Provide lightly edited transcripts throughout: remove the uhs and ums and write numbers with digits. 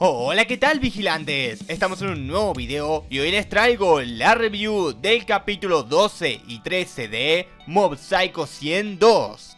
Hola, ¿qué tal, vigilantes? Estamos en un nuevo video y hoy les traigo la review del capítulo 12 y 13 de Mob Psycho 102.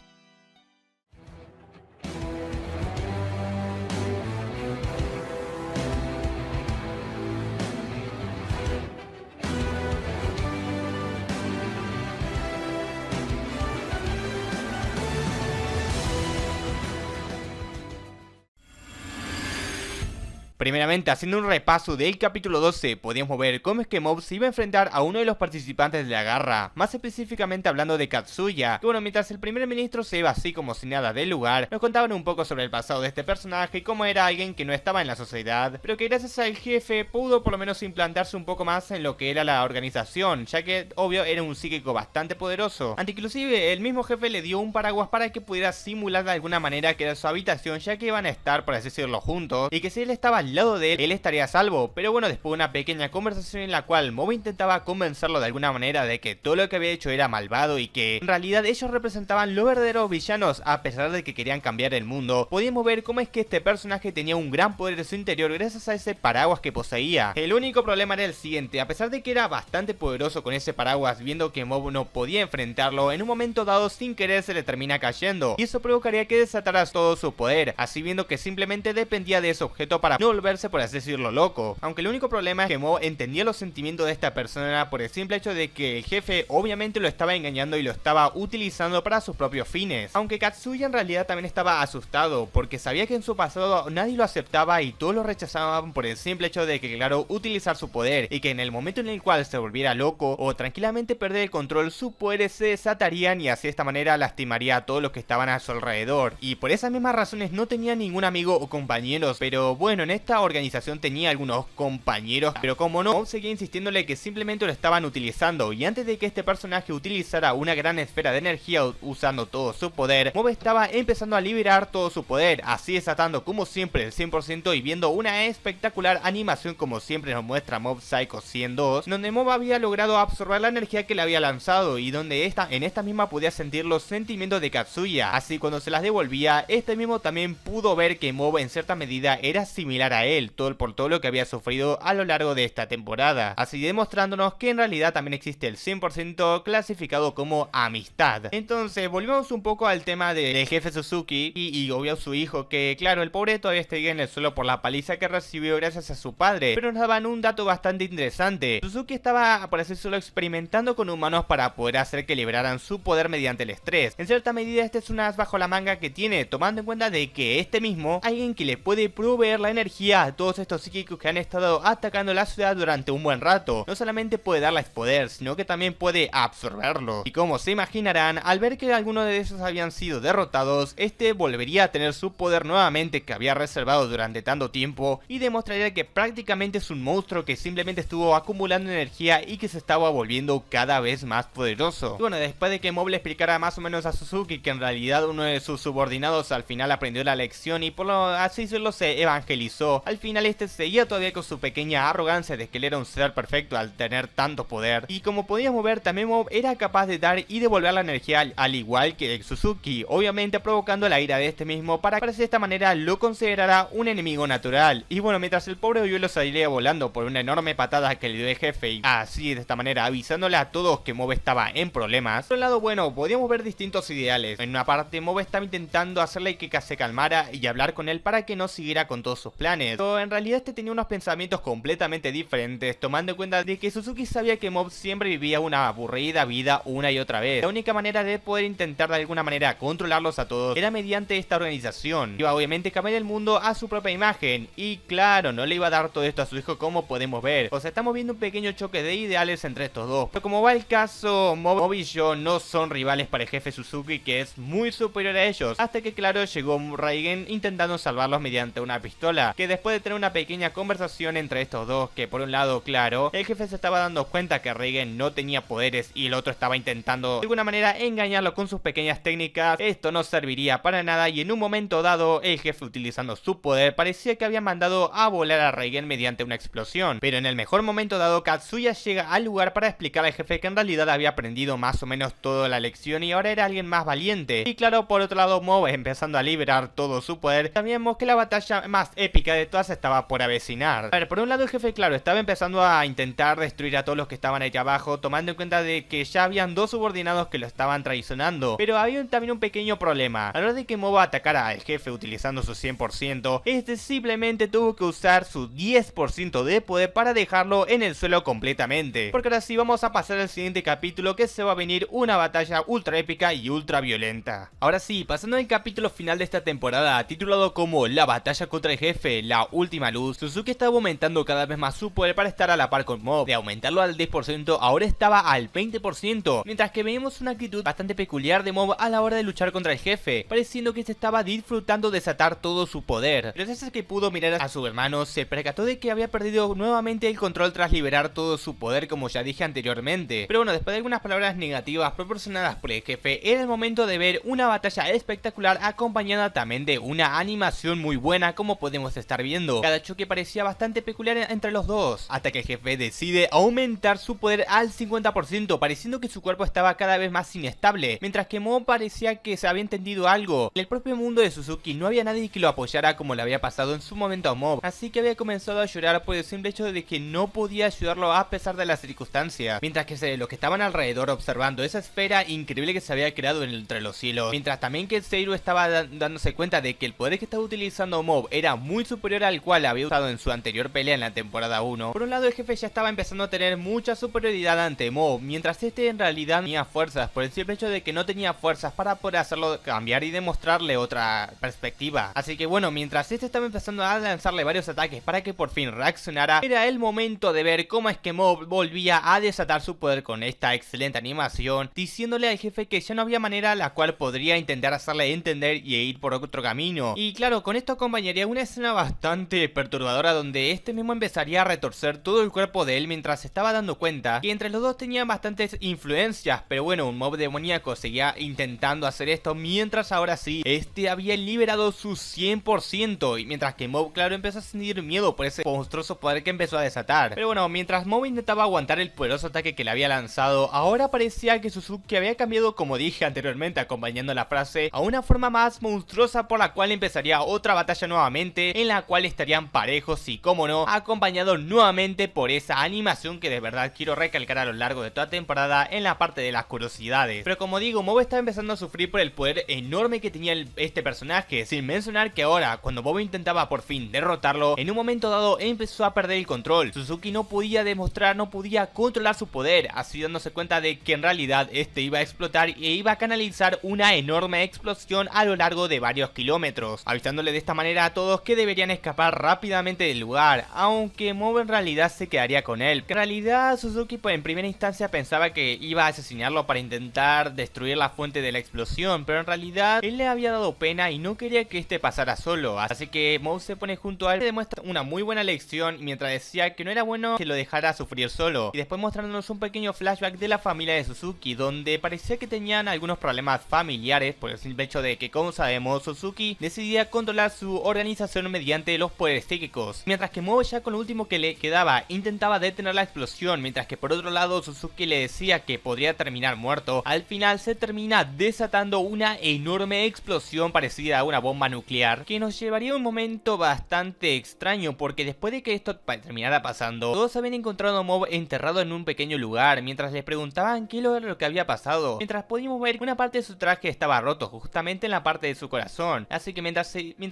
Primeramente, haciendo un repaso del capítulo 12, podíamos ver cómo es que Mob se iba a enfrentar a uno de los participantes de la garra, más específicamente hablando de Katsuya, que bueno, mientras el primer ministro se iba así como sin nada del lugar, nos contaban un poco sobre el pasado de este personaje y cómo era alguien que no estaba en la sociedad, pero que gracias al jefe pudo por lo menos implantarse un poco más en lo que era la organización, ya que obvio era un psíquico bastante poderoso. Ante inclusive el mismo jefe le dio un paraguas para que pudiera simular de alguna manera que era su habitación, ya que iban a estar, por así decirlo, juntos, y que si él estaba al lado de él estaría a salvo. Pero bueno, después de una pequeña conversación en la cual Mob intentaba convencerlo de alguna manera de que todo lo que había hecho era malvado y que en realidad ellos representaban los verdaderos villanos a pesar de que querían cambiar el mundo, podíamos ver cómo es que este personaje tenía un gran poder en su interior gracias a ese paraguas que poseía. El único problema era el siguiente: a pesar de que era bastante poderoso con ese paraguas, viendo que Mob no podía enfrentarlo, en un momento dado sin querer se le termina cayendo, y eso provocaría que desatara todo su poder, así viendo que simplemente dependía de ese objeto para no volverse, por así decirlo, loco. Aunque el único problema es que Mob entendía los sentimientos de esta persona por el simple hecho de que el jefe obviamente lo estaba engañando y lo estaba utilizando para sus propios fines. Aunque Katsuya en realidad también estaba asustado porque sabía que en su pasado nadie lo aceptaba y todos lo rechazaban por el simple hecho de que, claro, utilizar su poder, y que en el momento en el cual se volviera loco o tranquilamente perder el control, sus poderes se desatarían y así de esta manera lastimaría a todos los que estaban a su alrededor. Y por esas mismas razones no tenía ningún amigo o compañeros, pero bueno, en esta organización tenía algunos compañeros, pero como no, Mob seguía insistiéndole que simplemente lo estaban utilizando, y antes de que este personaje utilizara una gran esfera de energía usando todo su poder, Mob estaba empezando a liberar todo su poder, así desatando como siempre el 100% y viendo una espectacular animación como siempre nos muestra Mob Psycho 102, donde Mob había logrado absorber la energía que le había lanzado y donde en esta misma podía sentir los sentimientos de Katsuya, así cuando se las devolvía, este mismo también pudo ver que Mob en cierta medida era similar a él, por todo lo que había sufrido a lo largo de esta temporada, así demostrándonos que en realidad también existe el 100% clasificado como amistad. Entonces volvemos un poco al tema del jefe Suzuki y obvio su hijo, que claro, el pobre todavía está en el suelo por la paliza que recibió gracias a su padre, pero nos daban un dato bastante interesante. Suzuki estaba, por así decirlo, experimentando con humanos para poder hacer que liberaran su poder mediante el estrés. En cierta medida este es un as bajo la manga que tiene, tomando en cuenta de que este mismo, alguien que le puede proveer la energía a todos estos psíquicos que han estado atacando la ciudad durante un buen rato, no solamente puede darles poder, sino que también puede absorberlo. Y como se imaginarán, al ver que algunos de esos habían sido derrotados, este volvería a tener su poder nuevamente que había reservado durante tanto tiempo, y demostraría que prácticamente es un monstruo que simplemente estuvo acumulando energía y que se estaba volviendo cada vez más poderoso. Y bueno, después de que Mob le explicara más o menos a Suzuki que en realidad uno de sus subordinados al final aprendió la lección y por lo así decirlo se evangelizó, al final este seguía todavía con su pequeña arrogancia de que él era un ser perfecto al tener tanto poder, y como podíamos ver también Mob era capaz de dar y devolver la energía al igual que Suzuki, obviamente provocando la ira de este mismo para que de esta manera lo considerara un enemigo natural. Y bueno, mientras el pobre Oyuelo salía volando por una enorme patada que le dio el jefe y así de esta manera avisándole a todos que Mob estaba en problemas, por un lado bueno, podíamos ver distintos ideales. En una parte Mob estaba intentando hacerle que se calmara y hablar con él para que no siguiera con todos sus planes, pero en realidad este tenía unos pensamientos completamente diferentes, tomando en cuenta de que Suzuki sabía que Mob siempre vivía una aburrida vida una y otra vez. La única manera de poder intentar de alguna manera controlarlos a todos era mediante esta organización. Iba obviamente a cambiar el mundo a su propia imagen, y claro, no le iba a dar todo esto a su hijo como podemos ver. O sea, estamos viendo un pequeño choque de ideales entre estos dos, pero como va el caso, Mob y yo no son rivales para el jefe Suzuki, que es muy superior a ellos, hasta que claro llegó Reigen intentando salvarlos mediante una pistola, que después de tener una pequeña conversación entre estos dos, que por un lado claro, el jefe se estaba dando cuenta que Reigen no tenía poderes y el otro estaba intentando de alguna manera engañarlo con sus pequeñas técnicas, esto no serviría para nada, y en un momento dado el jefe utilizando su poder parecía que había mandado a volar a Reigen mediante una explosión, pero en el mejor momento dado Katsuya llega al lugar para explicar al jefe que en realidad había aprendido más o menos toda la lección y ahora era alguien más valiente. Y claro, por otro lado Mob empezando a liberar todo su poder, también vemos que la batalla más épica de de todas estaba por avecinar. A ver, por un lado el jefe, claro, estaba empezando a intentar destruir a todos los que estaban ahí abajo, tomando en cuenta de que ya habían dos subordinados que lo estaban traicionando. Pero había también un pequeño problema. A la hora de que Mob atacara al jefe utilizando su 100%, este simplemente tuvo que usar su 10% de poder para dejarlo en el suelo completamente. Porque ahora sí vamos a pasar al siguiente capítulo, que se va a venir una batalla ultra épica y ultra violenta. Ahora sí, pasando al capítulo final de esta temporada, titulado como La batalla contra el jefe, la última luz, Suzuki estaba aumentando cada vez más su poder para estar a la par con Mob. De aumentarlo al 10%, ahora estaba al 20%, mientras que veíamos una actitud bastante peculiar de Mob a la hora de luchar contra el jefe, pareciendo que se estaba disfrutando de desatar todo su poder. Pero desde que pudo mirar a su hermano, se percató de que había perdido nuevamente el control tras liberar todo su poder, como ya dije anteriormente. Pero bueno, después de algunas palabras negativas proporcionadas por el jefe, era el momento de ver una batalla espectacular acompañada también de una animación muy buena, como podemos estar viendo. Cada choque parecía bastante peculiar entre los dos, hasta que el jefe decide aumentar su poder al 50%, pareciendo que su cuerpo estaba cada vez más inestable, mientras que Mob parecía que se había entendido algo. En el propio mundo de Suzuki no había nadie que lo apoyara como le había pasado en su momento a Mob, así que había comenzado a llorar por el simple hecho de que no podía ayudarlo a pesar de las circunstancias, mientras que los que estaban alrededor observando esa esfera increíble que se había creado entre los cielos, mientras también que Seiru estaba dándose cuenta de que el poder que estaba utilizando Mob era muy superior al cual había usado en su anterior pelea en la temporada 1. Por un lado el jefe ya estaba empezando a tener mucha superioridad ante Mob, mientras este en realidad tenía fuerzas, por el simple hecho de que no tenía fuerzas para poder hacerlo cambiar y demostrarle otra perspectiva. Así que bueno, mientras este estaba empezando a lanzarle varios ataques para que por fin reaccionara, era el momento de ver cómo es que Mob volvía a desatar su poder con esta excelente animación, diciéndole al jefe que ya no había manera la cual podría intentar hacerle entender y ir por otro camino. Y claro, con esto acompañaría una escena bastante perturbadora donde este mismo empezaría a retorcer todo el cuerpo de él mientras se estaba dando cuenta que entre los dos tenían bastantes influencias, pero bueno, un Mob demoníaco seguía intentando hacer esto, mientras ahora sí, este había liberado su 100%, y mientras que Mob, claro, empezó a sentir miedo por ese monstruoso poder que empezó a desatar. Pero bueno, mientras Mob intentaba aguantar el poderoso ataque que le había lanzado, ahora parecía que Suzuki había cambiado, como dije anteriormente acompañando la frase, a una forma más monstruosa, por la cual empezaría otra batalla nuevamente, en la cual estarían parejos y como no, acompañado nuevamente por esa animación que de verdad quiero recalcar a lo largo de toda temporada en la parte de las curiosidades. Pero como digo, Mob está empezando a sufrir por el poder enorme que tenía este personaje, sin mencionar que ahora, cuando Mob intentaba por fin derrotarlo, en un momento dado empezó a perder el control. Suzuki no podía demostrar, no podía controlar su poder, así dándose cuenta de que en realidad este iba a explotar e iba a canalizar una enorme explosión a lo largo de varios kilómetros, avisándole de esta manera a todos que deberían escapar rápidamente del lugar, aunque Mob en realidad se quedaría con él. En realidad Suzuki pues en primera instancia pensaba que iba a asesinarlo para intentar destruir la fuente de la explosión, pero en realidad él le había dado pena y no quería que este pasara solo, así que Mob se pone junto a él y demuestra una muy buena lección mientras decía que no era bueno que lo dejara sufrir solo, y después mostrándonos un pequeño flashback de la familia de Suzuki, donde parecía que tenían algunos problemas familiares por el simple hecho de que, como sabemos, Suzuki decidía controlar su organización mediante los poderes psíquicos, mientras que Mob, ya con lo último que le quedaba, intentaba detener la explosión, mientras que por otro lado Suzuki le decía que podría terminar muerto. Al final se termina desatando una enorme explosión parecida a una bomba nuclear, que nos llevaría a un momento bastante extraño, porque después de que esto terminara pasando, todos habían encontrado a Mob enterrado en un pequeño lugar, mientras les preguntaban qué era lo que había pasado, mientras podíamos ver que una parte de su traje estaba roto, justamente en la parte de su corazón, así que mientras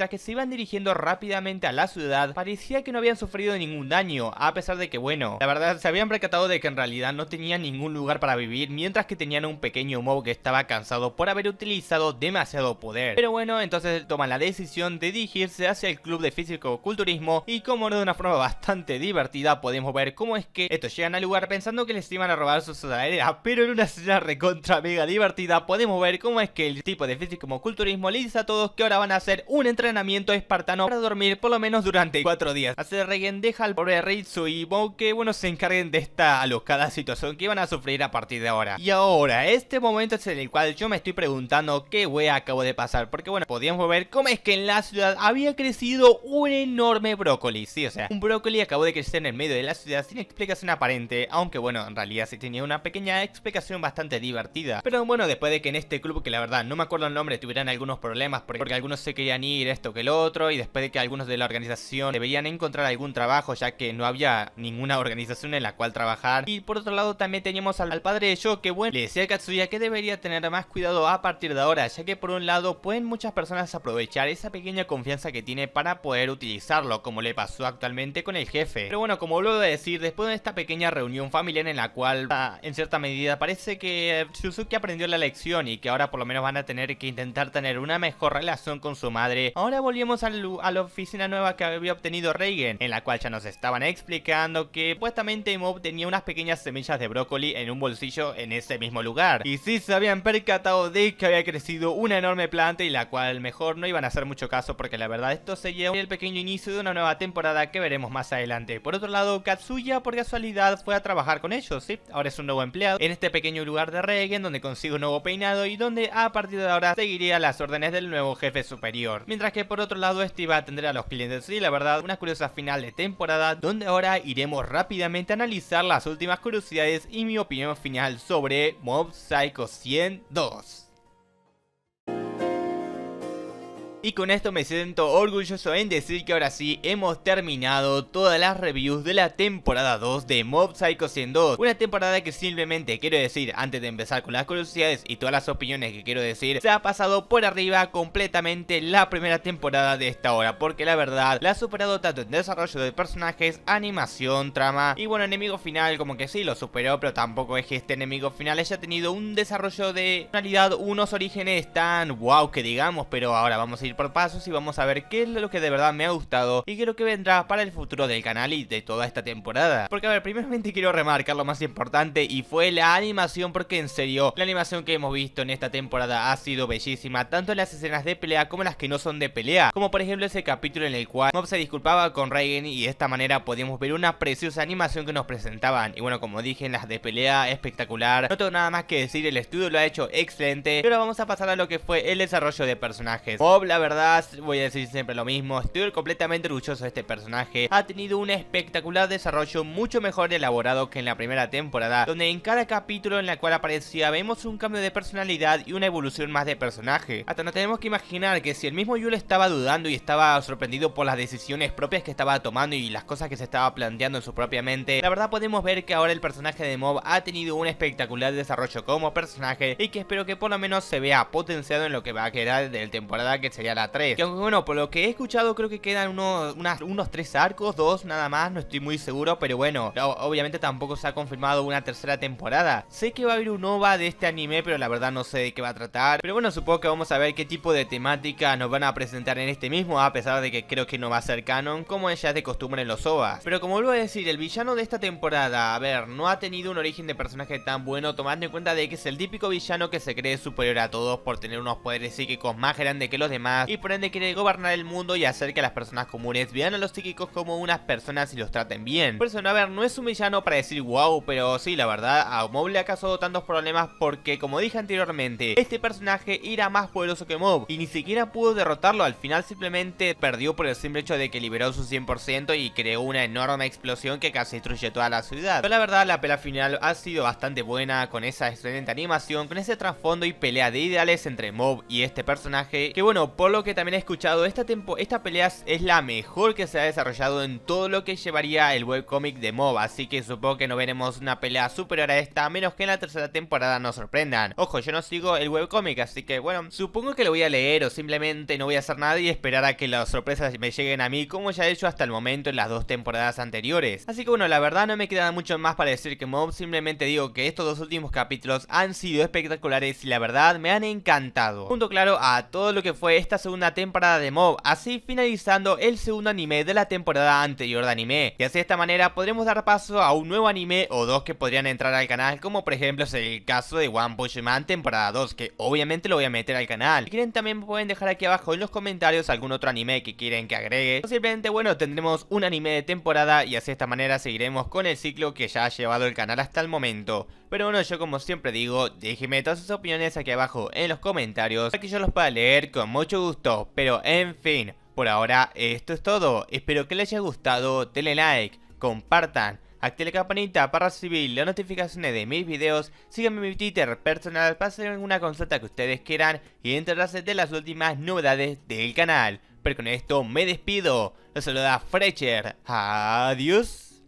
que se iban dirigiendo rápidamente a la ciudad, parecía que no habían sufrido ningún daño, a pesar de que bueno, la verdad se habían percatado de que en realidad no tenían ningún lugar para vivir, mientras que tenían un pequeño Mob que estaba cansado por haber utilizado demasiado poder. Pero bueno, entonces toman la decisión de dirigirse hacia el club de físico-culturismo, y como no, de una forma bastante divertida podemos ver cómo es que estos llegan al lugar pensando que les iban a robar su sudadera, pero en una escena recontra mega divertida podemos ver cómo es que el tipo de físico-culturismo le dice a todos que ahora van a hacer un entrenamiento espartano para dormir por lo menos durante 4 días. Así que Reigen deja al pobre Ritsu y Mob que bueno se encarguen de esta alocada situación que iban a sufrir a partir de ahora. Y ahora, este momento es en el cual yo me estoy preguntando qué wea acabo de pasar, porque bueno, podíamos ver cómo es que en la ciudad había crecido un enorme brócoli, sí, o sea, un brócoli acabó de crecer en el medio de la ciudad sin explicación aparente, aunque bueno, en realidad sí tenía una pequeña explicación bastante divertida. Pero bueno, después de que en este club, que la verdad no me acuerdo el nombre, tuvieran algunos problemas porque algunos se querían ir, esto que el otro, y después de que algunos algunos de la organización deberían encontrar algún trabajo, ya que no había ninguna organización en la cual trabajar. Y por otro lado también teníamos al padre de Sho, que bueno, le decía a Katsuya que debería tener más cuidado a partir de ahora, ya que por un lado pueden muchas personas aprovechar esa pequeña confianza que tiene para poder utilizarlo, como le pasó actualmente con el jefe. Pero bueno, como vuelvo a decir, después de esta pequeña reunión familiar en la cual en cierta medida parece que Shusuke aprendió la lección y que ahora por lo menos van a tener que intentar tener una mejor relación con su madre, ahora volvemos a la oficina nueva que había obtenido Reigen, en la cual ya nos estaban explicando que supuestamente Mob tenía unas pequeñas semillas de brócoli en un bolsillo en ese mismo lugar. Y sí se habían percatado de que había crecido una enorme planta y la cual mejor no iban a hacer mucho caso, porque la verdad esto sería el pequeño inicio de una nueva temporada que veremos más adelante. Por otro lado, Katsuya por casualidad fue a trabajar con ellos, ¿sí? Ahora es un nuevo empleado en este pequeño lugar de Reigen, donde consigue un nuevo peinado y donde a partir de ahora seguiría las órdenes del nuevo jefe superior. Mientras que por otro lado este iba a atender a los clientes. Y la verdad, una curiosa final de temporada, donde ahora iremos rápidamente a analizar las últimas curiosidades y mi opinión final sobre Mob Psycho 102. Y con esto me siento orgulloso en decir que ahora sí hemos terminado todas las reviews de la temporada 2 de Mob Psycho 102. Una temporada que simplemente quiero decir, antes de empezar con las curiosidades y todas las opiniones que quiero decir, se ha pasado por arriba completamente la primera temporada de esta hora, porque la verdad la ha superado tanto en desarrollo de personajes, animación, trama y bueno, enemigo final como que sí lo superó, pero tampoco es que este enemigo final haya tenido un desarrollo de realidad, unos orígenes tan wow que digamos, pero ahora vamos a ir por pasos y vamos a ver qué es lo que de verdad me ha gustado y qué es lo que vendrá para el futuro del canal y de toda esta temporada. Porque a ver, primeramente quiero remarcar lo más importante y fue la animación, porque en serio, la animación que hemos visto en esta temporada ha sido bellísima, tanto en las escenas de pelea como en las que no son de pelea, como por ejemplo ese capítulo en el cual Mob se disculpaba con Reigen y de esta manera podíamos ver una preciosa animación que nos presentaban. Y bueno, como dije, en las de pelea espectacular, no tengo nada más que decir, el estudio lo ha hecho excelente. Y ahora vamos a pasar a lo que fue el desarrollo de personajes. Mob, la verdad, voy a decir siempre lo mismo, estoy completamente orgulloso de este personaje. Ha tenido un espectacular desarrollo, mucho mejor elaborado que en la primera temporada, donde en cada capítulo en la cual aparecía vemos un cambio de personalidad y una evolución más de personaje. Hasta nos tenemos que imaginar que si el mismo Yule estaba dudando y estaba sorprendido por las decisiones propias que estaba tomando y las cosas que se estaba planteando en su propia mente, la verdad podemos ver que ahora el personaje de Mob ha tenido un espectacular desarrollo como personaje y que espero que por lo menos se vea potenciado en lo que va a quedar de la temporada, que sería la 3. Que aunque bueno, por lo que he escuchado creo que quedan unos 3 arcos, 2 nada más, no estoy muy seguro, pero bueno, obviamente tampoco se ha confirmado una tercera temporada. Sé que va a haber un OVA de este anime, pero la verdad no sé de qué va a tratar. Pero bueno, supongo que vamos a ver qué tipo de temática nos van a presentar en este mismo, a pesar de que creo que no va a ser canon, como ya es de costumbre en los OVAs. Pero como vuelvo a decir, el villano de esta temporada, a ver, no ha tenido un origen de personaje tan bueno, tomando en cuenta de que es el típico villano que se cree superior a todos por tener unos poderes psíquicos más grandes que los demás y por ende quiere gobernar el mundo y hacer que las personas comunes vean a los psíquicos como unas personas y los traten bien. Por eso, no, a ver, no es un villano para decir wow, pero sí, la verdad, a Mob le ha causado tantos problemas porque, como dije anteriormente, este personaje era más poderoso que Mob y ni siquiera pudo derrotarlo. Al final simplemente perdió por el simple hecho de que liberó su 100% y creó una enorme explosión que casi destruye toda la ciudad. Pero la verdad, la pelea final ha sido bastante buena, con esa excelente animación, con ese trasfondo y pelea de ideales entre Mob y este personaje, que bueno, por lo que también he escuchado, esta pelea es la mejor que se ha desarrollado en todo lo que llevaría el webcomic de Mob, así que supongo que no veremos una pelea superior a esta, a menos que en la tercera temporada nos sorprendan. Ojo, yo no sigo el webcomic, así que bueno, supongo que lo voy a leer o simplemente no voy a hacer nada y esperar a que las sorpresas me lleguen a mí, como ya he hecho hasta el momento en las 2 temporadas anteriores. Así que bueno, la verdad no me queda mucho más para decir que Mob, simplemente digo que estos 2 últimos capítulos han sido espectaculares y la verdad me han encantado, junto claro a todo lo que fue esta segunda temporada de Mob, así finalizando el segundo anime de la temporada anterior de anime. Y así de esta manera podremos dar paso a un nuevo anime o 2 que podrían entrar al canal, como por ejemplo es el caso de One Punch Man temporada 2, que obviamente lo voy a meter al canal. Si quieren también me pueden dejar aquí abajo en los comentarios algún otro anime que quieren que agregue, o simplemente bueno, tendremos un anime de temporada y así de esta manera seguiremos con el ciclo que ya ha llevado el canal hasta el momento. Pero bueno, yo como siempre digo, déjenme todas sus opiniones aquí abajo en los comentarios para que yo los pueda leer con mucho gusto. Pero en fin, por ahora esto es todo. Espero que les haya gustado, denle like, compartan, activen la campanita para recibir las notificaciones de mis videos, síganme en mi Twitter personal para hacer alguna consulta que ustedes quieran y enterarse de las últimas novedades del canal. Pero con esto me despido. Los saluda Frecher. Adiós.